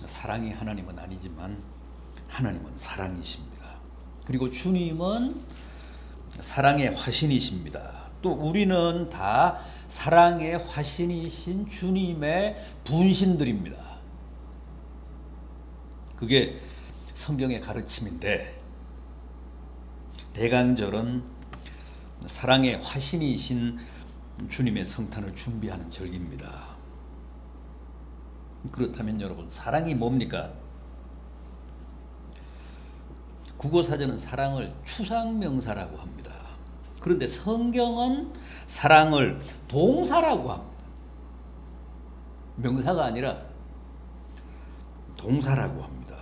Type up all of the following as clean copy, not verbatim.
사랑이 하나님은 아니지만 하나님은 사랑이십니다. 그리고 주님은 사랑의 화신이십니다. 또 우리는 다 사랑의 화신이신 주님의 분신들입니다. 그게 성경의 가르침인데, 대강절은 사랑의 화신이신 주님의 성탄을 준비하는 절기입니다. 그렇다면 여러분, 사랑이 뭡니까? 국어사전은 사랑을 추상명사라고 합니다. 그런데 성경은 사랑을 동사라고 합니다. 명사가 아니라 동사라고 합니다.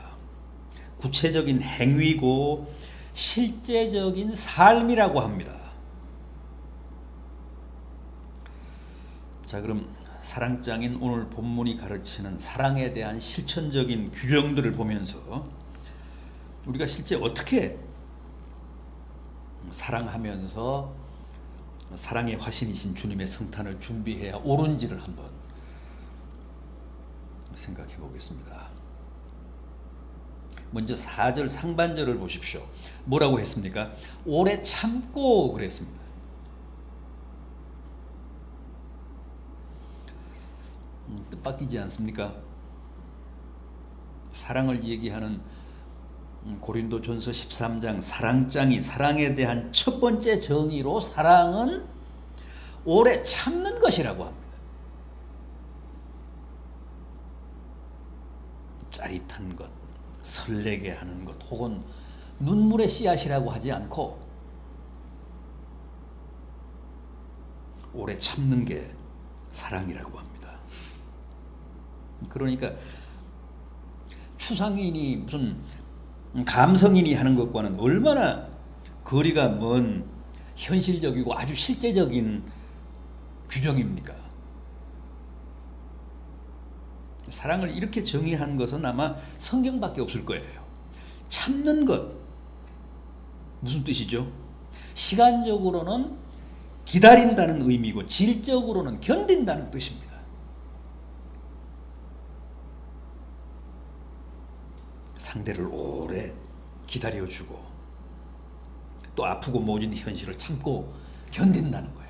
구체적인 행위고 실제적인 삶이라고 합니다. 자, 그럼 사랑장인 오늘 본문이 가르치는 사랑에 대한 실천적인 규정들을 보면서 우리가 실제 어떻게 사랑하면서 사랑의 화신이신 주님의 성탄을 준비해야 옳은지를 한번 생각해 보겠습니다. 먼저 4절 상반절을 보십시오. 뭐라고 했습니까? 오래 참고 그랬습니다. 뜻밖이지 않습니까? 사랑을 얘기하는 고린도전서 13장 사랑장이 사랑에 대한 첫 번째 정의로 사랑은 오래 참는 것이라고 합니다. 짜릿한 것, 설레게 하는 것, 혹은 눈물의 씨앗이라고 하지 않고 오래 참는 게 사랑이라고 합니다. 그러니까 추상인이 무슨 감성인이 하는 것과는 얼마나 거리가 먼 현실적이고 아주 실제적인 규정입니까? 사랑을 이렇게 정의한 것은 아마 성경밖에 없을 거예요. 참는 것, 무슨 뜻이죠? 시간적으로는 기다린다는 의미고 질적으로는 견딘다는 뜻입니다. 상대를 오래 기다려주고 또 아프고 모진 현실을 참고 견딘다는 거예요.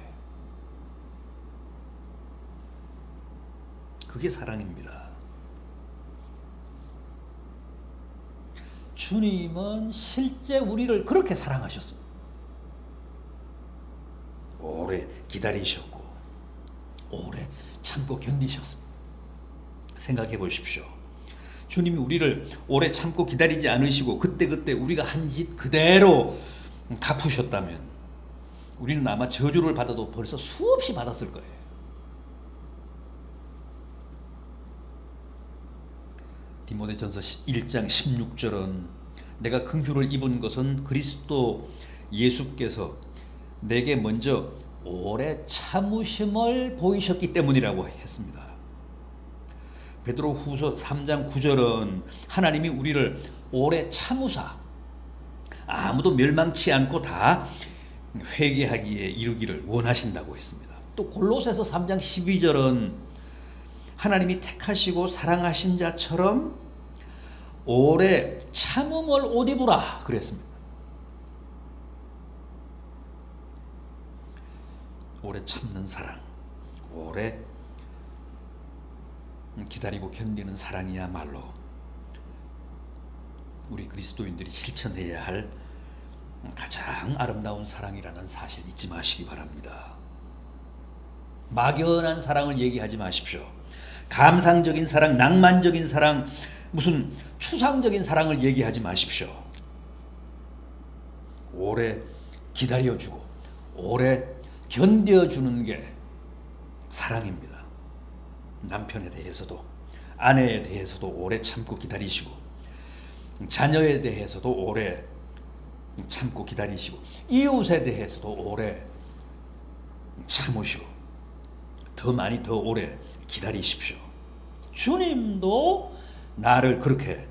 그게 사랑입니다. 주님은 실제 우리를 그렇게 사랑하셨습니다. 오래 기다리셨고 오래 참고 견디셨습니다. 생각해 보십시오. 주님이 우리를 오래 참고 기다리지 않으시고 그때그때 우리가 한 짓 그대로 갚으셨다면 우리는 아마 저주를 받아도 벌써 수없이 받았을 거예요. 디모데전서 1장 16절은 내가 긍휼을 입은 것은 그리스도 예수께서 내게 먼저 오래 참으심을 보이셨기 때문이라고 했습니다. 베드로 후서 3장 9절은 하나님이 우리를 오래 참으사 아무도 멸망치 않고 다 회개하기에 이르기를 원하신다고 했습니다. 또 골로새서 3장 12절은 하나님이 택하시고 사랑하신 자처럼 오래 참음을 옷 입으라 그랬습니다. 오래 참는 사랑, 오래 기다리고 견디는 사랑이야말로 우리 그리스도인들이 실천해야 할 가장 아름다운 사랑이라는 사실 잊지 마시기 바랍니다. 막연한 사랑을 얘기하지 마십시오. 감상적인 사랑, 낭만적인 사랑, 무슨 추상적인 사랑을 얘기하지 마십시오. 오래 기다려주고 오래 견뎌주는 게 사랑입니다. 남편에 대해서도 아내에 대해서도 오래 참고 기다리시고 자녀에 대해서도 오래 참고 기다리시고 이웃에 대해서도 오래 참으시고 더 많이 더 오래 기다리십시오. 주님도 나를 그렇게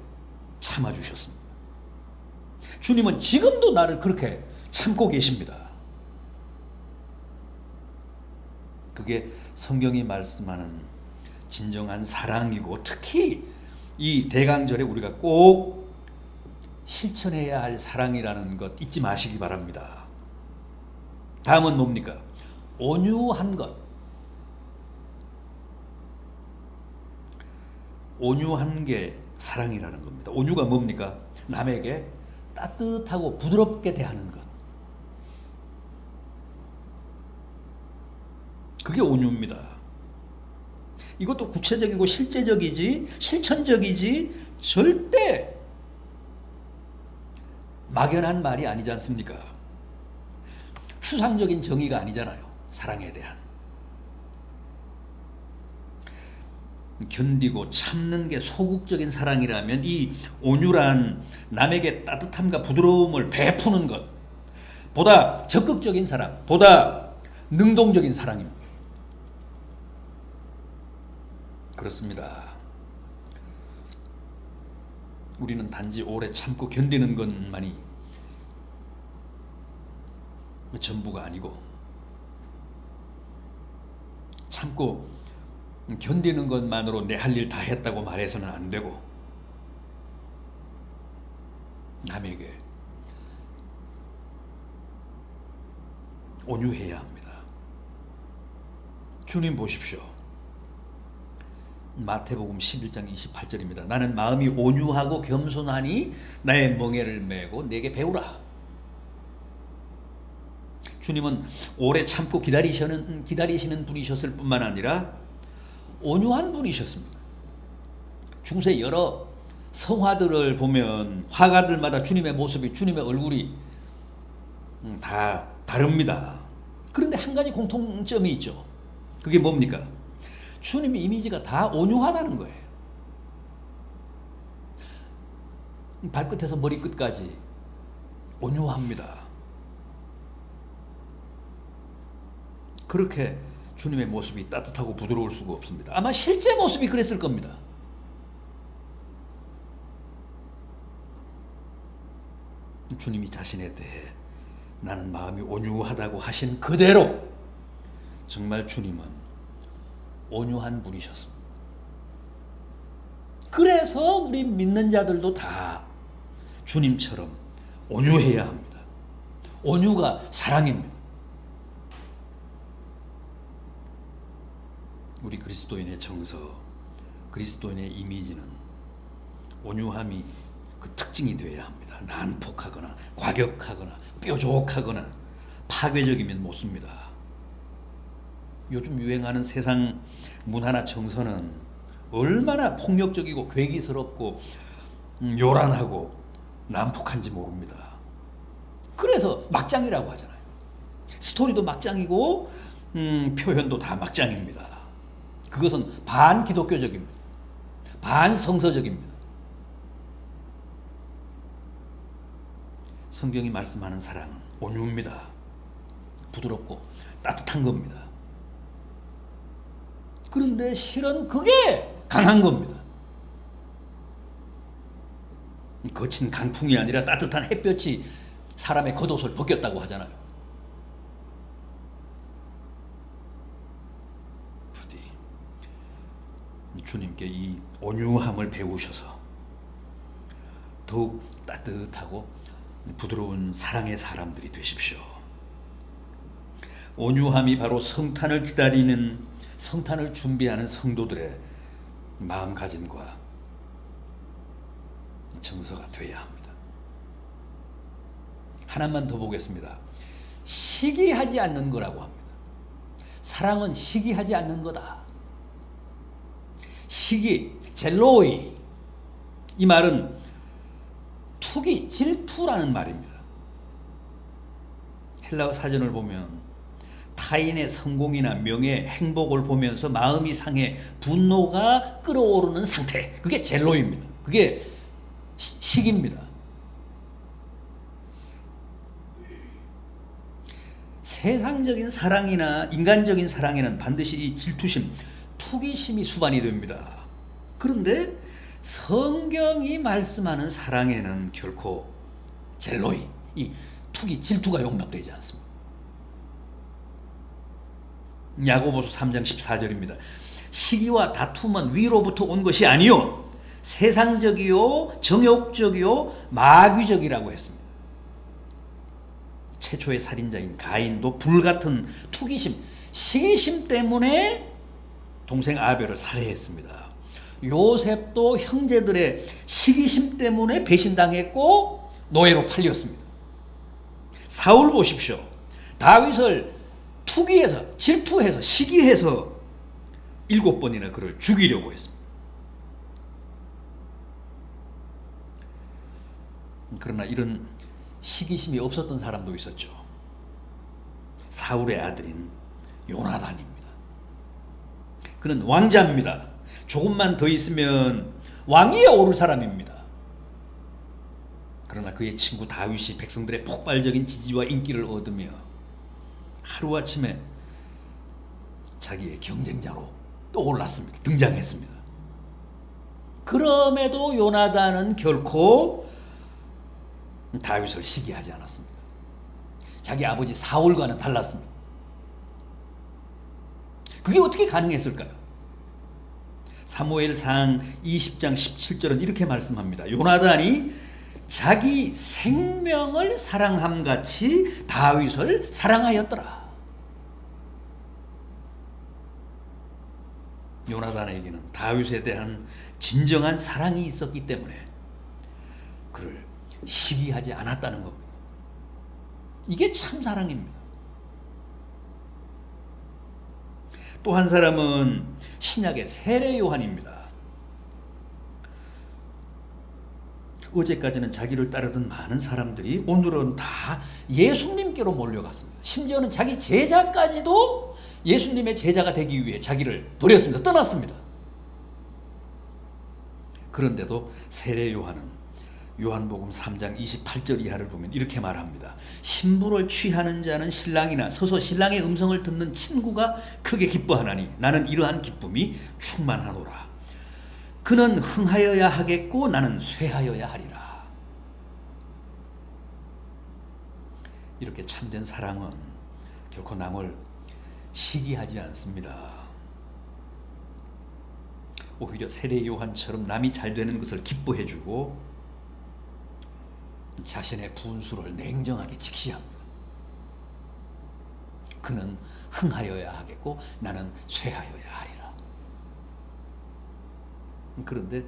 참아주셨습니다. 주님은 지금도 나를 그렇게 참고 계십니다. 그게 성경이 말씀하는 진정한 사랑이고 특히 이 대강절에 우리가 꼭 실천해야 할 사랑이라는 것 잊지 마시기 바랍니다. 다음은 뭡니까? 온유한 것. 온유한 게 사랑이라는 겁니다. 온유가 뭡니까? 남에게 따뜻하고 부드럽게 대하는 것. 그게 온유입니다. 이것도 구체적이고 실제적이지 실천적이지 절대 막연한 말이 아니지 않습니까? 추상적인 정의가 아니잖아요. 사랑에 대한. 견디고 참는 게 소극적인 사랑이라면 이 온유란 남에게 따뜻함과 부드러움을 베푸는 것 보다 적극적인 사랑, 보다 능동적인 사랑입니다. 그렇습니다. 우리는 단지 오래 참고 견디는 것만이 전부가 아니고 참고 견디는 것만으로 내 할 일 다 했다고 말해서는 안 되고 남에게 온유해야 합니다. 주님 보십시오. 마태복음 11장 28절입니다. 나는 마음이 온유하고 겸손하니 나의 멍에를 메고 내게 배우라. 주님은 오래 참고 기다리시는 분이셨을 뿐만 아니라 온유한 분이셨습니다. 중세 여러 성화들을 보면 화가들마다 주님의 모습이, 주님의 얼굴이 다 다릅니다. 그런데 한 가지 공통점이 있죠. 그게 뭡니까? 주님의 이미지가 다 온유하다는 거예요. 발끝에서 머리끝까지 온유합니다. 그렇게 주님의 모습이 따뜻하고 부드러울 수가 없습니다. 아마 실제 모습이 그랬을 겁니다. 주님이 자신에 대해 나는 마음이 온유하다고 하신 그대로 정말 주님은 온유한 분이셨습니다. 그래서 우리 믿는 자들도 다 주님처럼 온유해야 합니다. 온유가 사랑입니다. 우리 그리스도인의 정서, 그리스도인의 이미지는 온유함이 그 특징이 되어야 합니다. 난폭하거나 과격하거나 뾰족하거나 파괴적이면 못 씁니다. 요즘 유행하는 세상 문화나 정서는 얼마나 폭력적이고 괴기스럽고 요란하고 난폭한지 모릅니다. 그래서 막장이라고 하잖아요. 스토리도 막장이고 표현도 다 막장입니다. 그것은 반기독교적입니다. 반성서적입니다. 성경이 말씀하는 사랑은 온유입니다. 부드럽고 따뜻한 겁니다. 그런데 실은 그게 강한 겁니다. 거친 강풍이 아니라 따뜻한 햇볕이 사람의 겉옷을 벗겼다고 하잖아요. 부디 주님께 이 온유함을 배우셔서 더욱 따뜻하고 부드러운 사랑의 사람들이 되십시오. 온유함이 바로 성탄을 준비하는 성도들의 마음가짐과 정서가 되어야 합니다. 하나만 더 보겠습니다. 시기하지 않는 거라고 합니다. 사랑은 시기하지 않는 거다. 시기, 젤로이, 이 말은 투기, 질투라는 말입니다. 헬라어 사전을 보면 타인의 성공이나 명예, 행복을 보면서 마음이 상해 분노가 끓어오르는 상태, 그게 젤로입니다. 그게 시기입니다. 세상적인 사랑이나 인간적인 사랑에는 반드시 이 질투심, 투기심이 수반이 됩니다. 그런데 성경이 말씀하는 사랑에는 결코 젤로이, 이 투기, 질투가 용납되지 않습니다. 야고보서 3장 14절입니다. 시기와 다툼은 위로부터 온 것이 아니요 세상적이요, 정욕적이요, 마귀적이라고 했습니다. 최초의 살인자인 가인도 불같은 투기심, 시기심 때문에 동생 아벨을 살해했습니다. 요셉도 형제들의 시기심 때문에 배신당했고 노예로 팔렸습니다. 사울 보십시오. 다윗을 투기해서, 질투해서, 시기해서 7번이나 그를 죽이려고 했습니다. 그러나 이런 시기심이 없었던 사람도 있었죠. 사울의 아들인 요나단입니다. 그는 왕자입니다. 조금만 더 있으면 왕위에 오를 사람입니다. 그러나 그의 친구 다윗이 백성들의 폭발적인 지지와 인기를 얻으며 하루아침에 자기의 경쟁자로 떠올랐습니다. 등장했습니다. 그럼에도 요나단은 결코 다윗을 시기하지 않았습니다. 자기 아버지 사울과는 달랐습니다. 그게 어떻게 가능했을까요? 사무엘상 20장 17절은 이렇게 말씀합니다. 요나단이 자기 생명을 사랑함같이 다윗을 사랑하였더라. 요나단에게는 다윗에 대한 진정한 사랑이 있었기 때문에 그를 시기하지 않았다는 겁니다. 이게 참 사랑입니다. 또 한 사람은 신약의 세례 요한입니다. 어제까지는 자기를 따르던 많은 사람들이 오늘은 다 예수님께로 몰려갔습니다. 심지어는 자기 제자까지도 예수님의 제자가 되기 위해 자기를 버렸습니다. 떠났습니다. 그런데도 세례 요한은 요한복음 3장 28절 이하를 보면 이렇게 말합니다. 신부를 취하는 자는 신랑이나 서서 신랑의 음성을 듣는 친구가 크게 기뻐하나니 나는 이러한 기쁨이 충만하노라. 그는 흥하여야 하겠고 나는 쇠하여야 하리라. 이렇게 참된 사랑은 결코 남을 시기하지 않습니다. 오히려 세례 요한처럼 남이 잘 되는 것을 기뻐해주고 자신의 분수를 냉정하게 직시합니다. 그는 흥하여야 하겠고 나는 쇠하여야 하리라. 그런데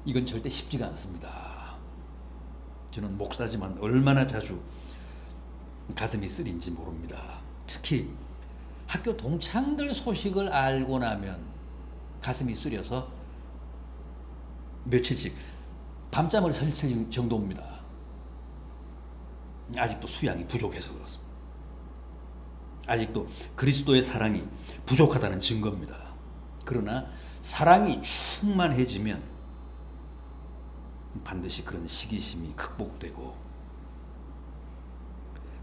이건 절대 쉽지가 않습니다. 저는 목사지만 얼마나 자주 가슴이 쓰린지 모릅니다. 특히 학교 동창들 소식을 알고 나면 가슴이 쓰려서 며칠씩 밤잠을 설칠 정도입니다. 아직도 수양이 부족해서 그렇습니다. 아직도 그리스도의 사랑이 부족하다는 증거입니다. 그러나 사랑이 충만해지면 반드시 그런 시기심이 극복되고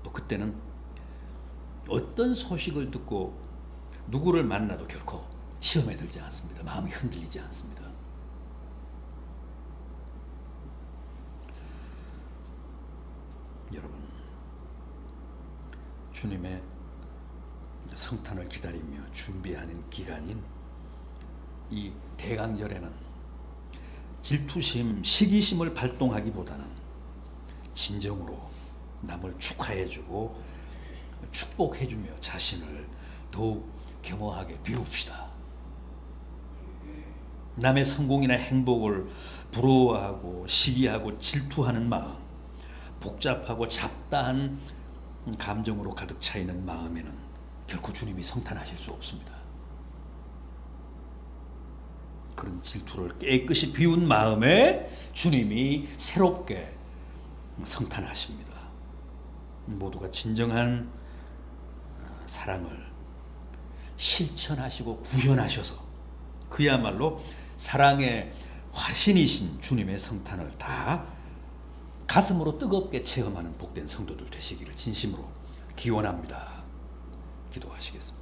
또 그때는 어떤 소식을 듣고 누구를 만나도 결코 시험에 들지 않습니다. 마음이 흔들리지 않습니다. 여러분, 주님의 성탄을 기다리며 준비하는 기간인 이 대강절에는 질투심, 시기심을 발동하기보다는 진정으로 남을 축하해주고 축복해주며 자신을 더욱 겸허하게 비웁시다. 남의 성공이나 행복을 부러워하고 시기하고 질투하는 마음, 복잡하고 잡다한 감정으로 가득 차 있는 마음에는 결코 주님이 성탄하실 수 없습니다. 그런 질투를 깨끗이 비운 마음에 주님이 새롭게 성탄하십니다. 모두가 진정한 사랑을 실천하시고 구현하셔서 그야말로 사랑의 화신이신 주님의 성탄을 다 가슴으로 뜨겁게 체험하는 복된 성도들 되시기를 진심으로 기원합니다. 기도하시겠습니다.